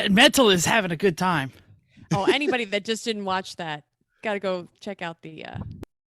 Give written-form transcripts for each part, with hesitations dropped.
Mental is having a good time. Oh, anybody that just didn't watch that, got to go check out the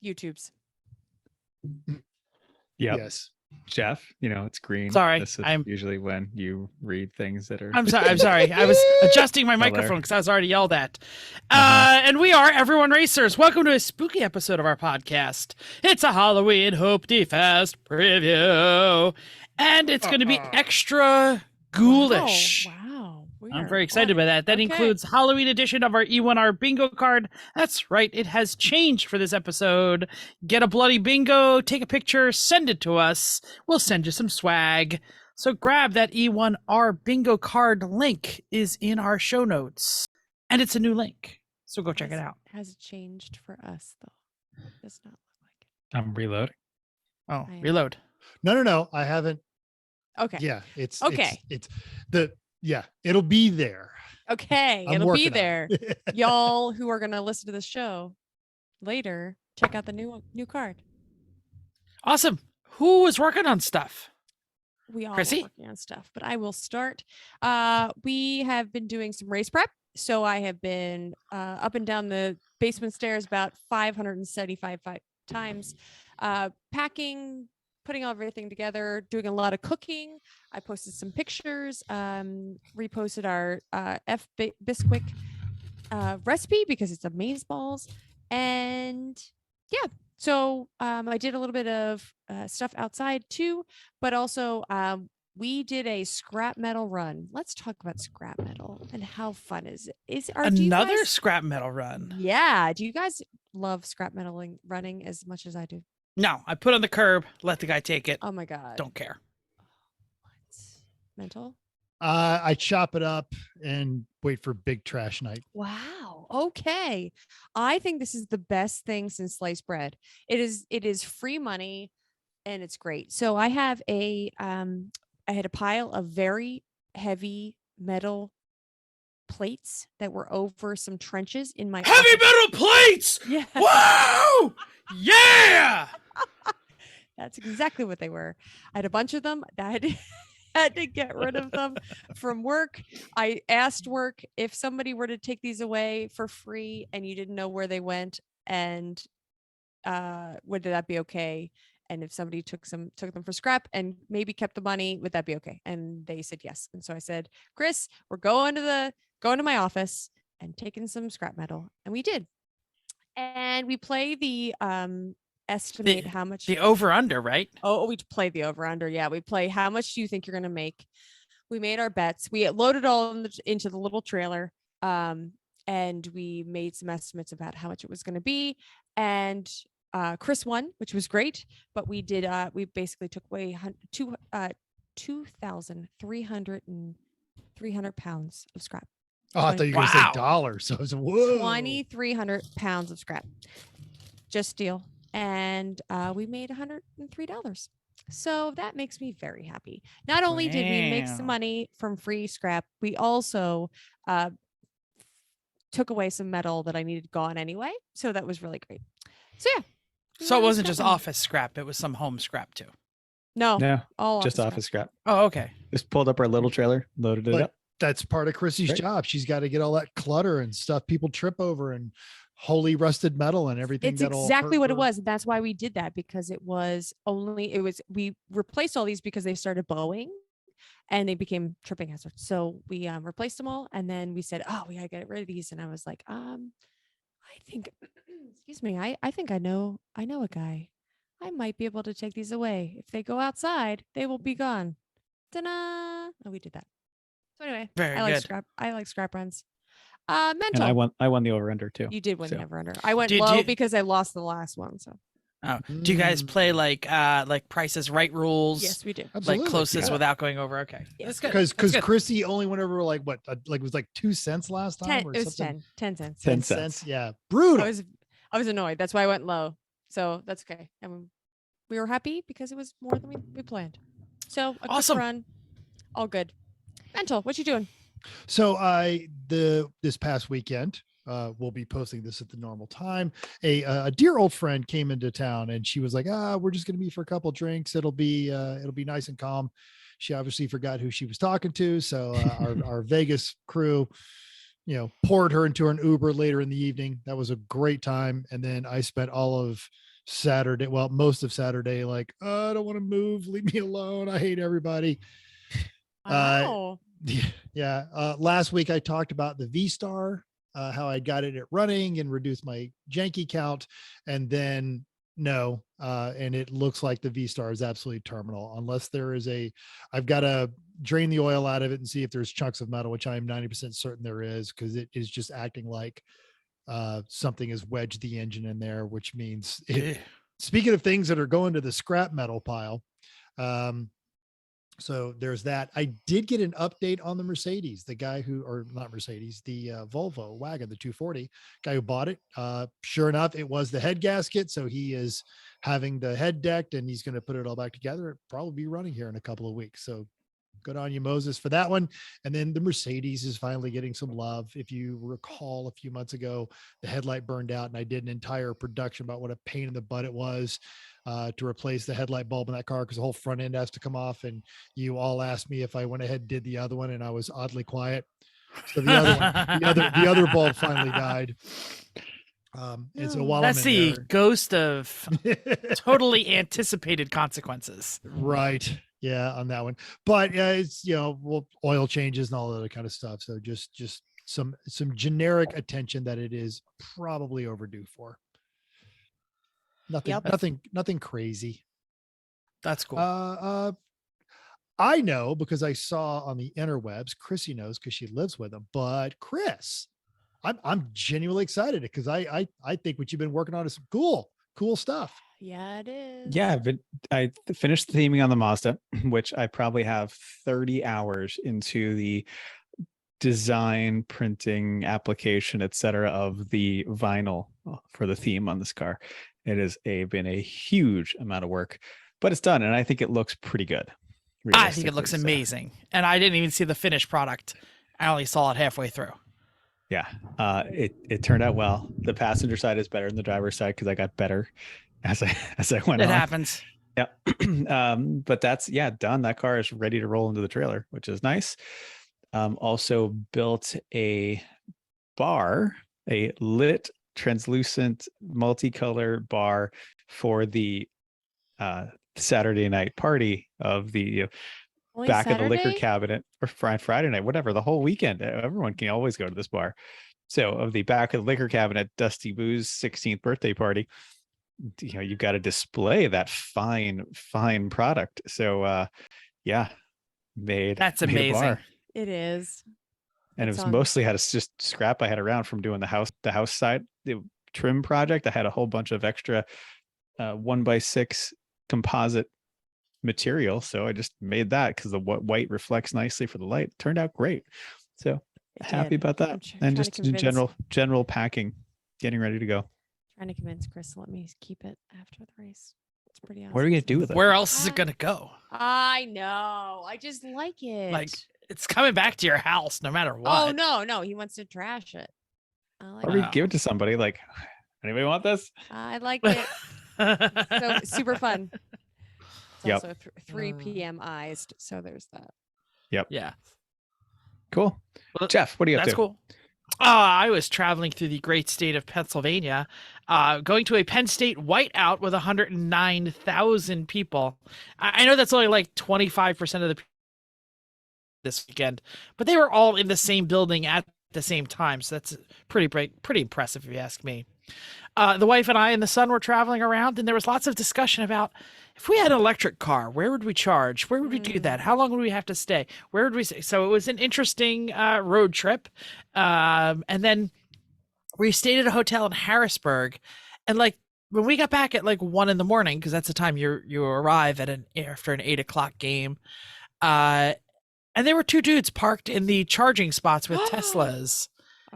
YouTubes. Yep. Yes. Jeff, it's green. Sorry, This is I'm- usually when you read things that are. I'm sorry. I was adjusting my Hello. microphone because I was already yelled at. And we are Everyone Racers. Welcome to a spooky episode of our podcast. It's a Halloween Hooptie Fest preview. And it's going to be extra ghoulish. Wow. I'm very excited by that. That includes Halloween edition of our E1R bingo card. That's right. It has changed for this episode. Get a bloody bingo, take a picture, send it to us. We'll send you some swag. So grab that E1R bingo card. Link is in our show notes. And it's a new link. So go check it out. Has it changed for us, though? It does not look like it. I'm reloading. Oh, reload. No. I haven't. Okay. Yeah. It's okay. It'll be there. Okay. I'm It'll be working on there. it. Y'all who are going to listen to this show later, check out the new card. Awesome. Who was working on stuff? We all Chrissy? are working on stuff, but I will start. We have been doing some race prep. So I have been up and down the basement stairs about 575 times, packing, putting everything together, doing a lot of cooking. I posted some pictures, reposted our Bisquick recipe because it's amaze balls. And yeah, so I did a little bit of stuff outside too, but also we did a scrap metal run. Let's talk about scrap metal and how fun is it? Another scrap metal run. Yeah. Do you guys love scrap metal running as much as I do? No, I put on the curb, let the guy take it. Oh my God. Don't care. What? Mental? I chop it up and wait for big trash night. Wow. Okay. I think this is the best thing since sliced bread. It is free money and it's great. So I have I had a pile of very heavy metal plates that were over some trenches in my Heavy metal plates! Yeah. Wow! Yeah! That's exactly what they were. I had a bunch of them. I had to get rid of them from work. I asked work if somebody were to take these away for free and you didn't know where they went, and would that be okay? And if somebody took them for scrap and maybe kept the money, would that be okay? And they said yes. And so I said, Chris, we're going to my office and taking some scrap metal. And we did. And we play the estimate how much the over under, right? Oh, we play the over under. Yeah, we play how much do you think you're going to make? We made our bets. We loaded all into the little trailer, and we made some estimates about how much it was going to be. And Chris won, which was great. But we did. We basically took away 2,300 pounds of scrap. Oh, I thought you were going to say dollars. So I was, whoa. 2,300 pounds of scrap. Just steel. And we made $103. So that makes me very happy. Not only did we make some money from free scrap, we also took away some metal that I needed gone anyway. So that was really great. So yeah. So it wasn't just office scrap. It was some home scrap too. No, all just office scrap. Oh, okay. Just pulled up our little trailer, loaded it up. That's part of Chrissy's job. She's got to get all that clutter and stuff people trip over and holy rusted metal and everything. It's exactly what it was. And that's why we did that, because we replaced all these because they started bowing and they became tripping hazards. So we replaced them all. And then we said, oh, we gotta get rid of these. And I was like, I think, excuse me, I think I know a guy. I might be able to take these away. If they go outside, they will be gone. Ta-da! Oh, we did that. So anyway, I like scrap runs. Mental. And I won the over under too. You did win the over under. I went low because I lost the last one. So. Oh, do you guys play like Price is Right rules? Yes, we do. Absolutely. Like closest without going over. Okay, yes. That's good. Because Chrissy only went over like what, like it was like 2 cents last time. It was 10 cents. 10 cents. Yeah, brutal. I was annoyed. That's why I went low. So that's okay. And we were happy because it was more than we planned. So a quick run, all good. Mental, what you doing? So this past weekend, we'll be posting this at the normal time. A dear old friend came into town and she was like, we're just going to meet for a couple drinks. It'll be nice and calm. She obviously forgot who she was talking to. So our Vegas crew, poured her into an Uber later in the evening. That was a great time. And then I spent all of Saturday, well, most of Saturday, like, oh, I don't want to move. Leave me alone. I hate everybody. Wow. Yeah. Last week I talked about the V-Star, how I got it running and reduced my janky count. And then no, and it looks like the V-Star is absolutely terminal unless I've got to drain the oil out of it and see if there's chunks of metal, which I am 90% certain there is, because it is just acting like something has wedged the engine in there, which means speaking of things that are going to the scrap metal pile. So there's that. I did get an update on the Mercedes, the guy who, or not Mercedes, the Volvo wagon, the 240 guy who bought it. Sure enough, it was the head gasket. So he is having the head decked and he's going to put it all back together. It'll probably be running here in a couple of weeks. So good on you, Moses, for that one. And then the Mercedes is finally getting some love. If you recall, a few months ago, the headlight burned out and I did an entire production about what a pain in the butt it was to replace the headlight bulb in that car, because the whole front end has to come off. And you all asked me if I went ahead and did the other one, and I was oddly quiet. So the other one, the other bulb finally died. And so while that's I'm in the ghost of totally anticipated consequences. Right. Yeah, on that one. But it's, oil changes and all that other kind of stuff. So just some generic attention that it is probably overdue for. Nothing crazy. That's cool. I know because I saw on the interwebs, Chrissy knows because she lives with him, but Chris, I'm genuinely excited because I think what you've been working on is some cool stuff. Yeah, it is. Yeah, but I finished the theming on the Mazda, which I probably have 30 hours into the design, printing, application, etc. of the vinyl for the theme on this car. It has been a huge amount of work, but it's done, and I think it looks pretty good. I think it looks amazing, and I didn't even see the finished product. I only saw it halfway through. Yeah, it turned out well. The passenger side is better than the driver's side because I got better as I went on. It happens. Yeah. But that's done. That car is ready to roll into the trailer, which is nice. Also built a bar, a lit translucent multicolor bar for the Saturday night party of the back of the liquor cabinet, or Friday night, whatever, the whole weekend. Everyone can always go to this bar. So of the back of the liquor cabinet, Dusty Boo's 16th birthday party, you've got to display that fine product. So that's amazing. It is. And it was mostly just scrap I had around from doing the house side, the trim project. I had a whole bunch of extra 1x6 composite material, so I just made that because the white reflects nicely for the light. It turned out great, so happy about that. And just general packing, getting ready to go. Trying to convince Chris to let me keep it after the race. It's pretty awesome. What are we gonna do with it? Where else is it gonna go? I know. I just like it. Like, it's coming back to your house no matter what. Oh no, he wants to trash it. Or we give it to somebody. Like, anybody want this? I like it. So super fun. It's also 3 p.m.ized, so there's that. Yep. Yeah. Cool. Well, Jeff, what are you up to? That's cool. I was traveling through the great state of Pennsylvania, going to a Penn State White Out with 109,000 people. I know that's only like 25% of the people this weekend, but they were all in the same building at the same time, so that's pretty impressive if you ask me. The wife and I and the son were traveling around, and there was lots of discussion about if we had an electric car, where would we charge? Where would we do that? How long would we have to stay? Where would we stay? So it was an interesting road trip. And then we stayed at a hotel in Harrisburg, and like when we got back at like 1 a.m, because that's the time you arrive at after an 8 o'clock game. And there were 2 dudes parked in the charging spots with Teslas.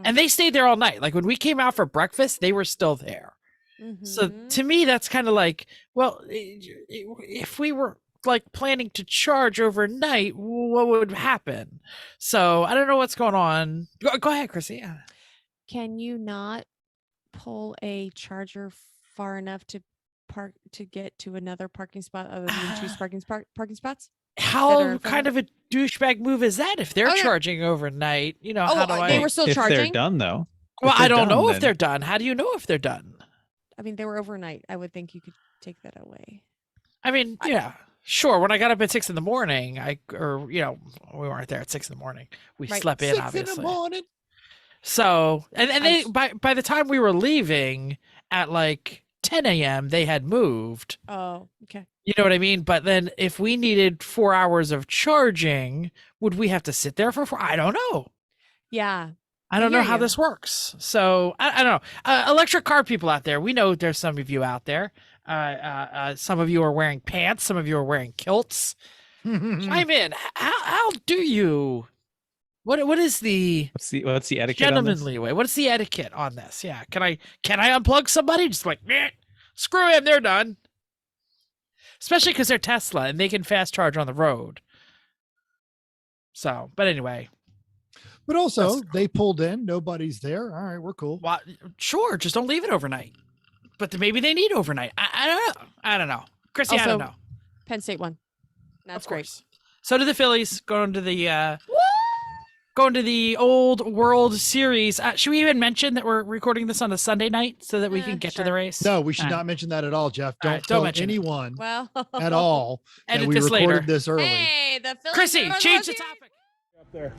And they stayed there all night. Like when we came out for breakfast, they were still there. Mm-hmm. So to me, that's kind of like, well, if we were like planning to charge overnight, what would happen? So I don't know what's going on. Go ahead, Chrissy. Yeah. Can you not pull a charger far enough to get to another parking spot other than 2 parking spots? How are kind of a douchebag move is that if they're Oh, yeah. charging overnight? You know, Oh, how do they I? were still if they're charging? done though. Well, If they're I don't done, know if then- they're done. How do you know if they're done? I mean, they were overnight. I would think you could take that away. I mean, yeah, sure. When I got up at 6 a.m, we weren't there at 6 a.m. We Right. slept in, 6 obviously. in the morning. So, and I they s- by the time we were leaving at like 10 a.m, they had moved. Oh, okay. You know what I mean? But then if we needed 4 hours of charging, would we have to sit there for 4? I don't know. Yeah. I don't know hear how you. this works. So I don't know. Electric car people out there, we know there's some of you out there. Some of you are wearing pants. Some of you are wearing kilts. Chime in. How do you? What is the What's the etiquette on this? gentlemanly way? What is the etiquette on this? Yeah, can I unplug somebody? Just like, meh, screw him, they're done. Especially because they're Tesla and they can fast charge on the road. So, but anyway, But also, That's- they pulled in. Nobody's there. All right, we're cool. well, sure, just don't leave it overnight. But maybe they need overnight. I don't know. I don't know. Chrissy, I don't Also, know. Penn State won. That's Of great. course. So did the Phillies going to the old World Series. Should we even mention that we're recording this on a Sunday night so that we can get to the Sure. race? No, we should All right. not mention that at all, Jeff. All Don't right, don't tell mention it. anyone Well, at all that Edit we this recorded later. this early. Hey, the Phillies Chrissy, are on change the World topic. Up there.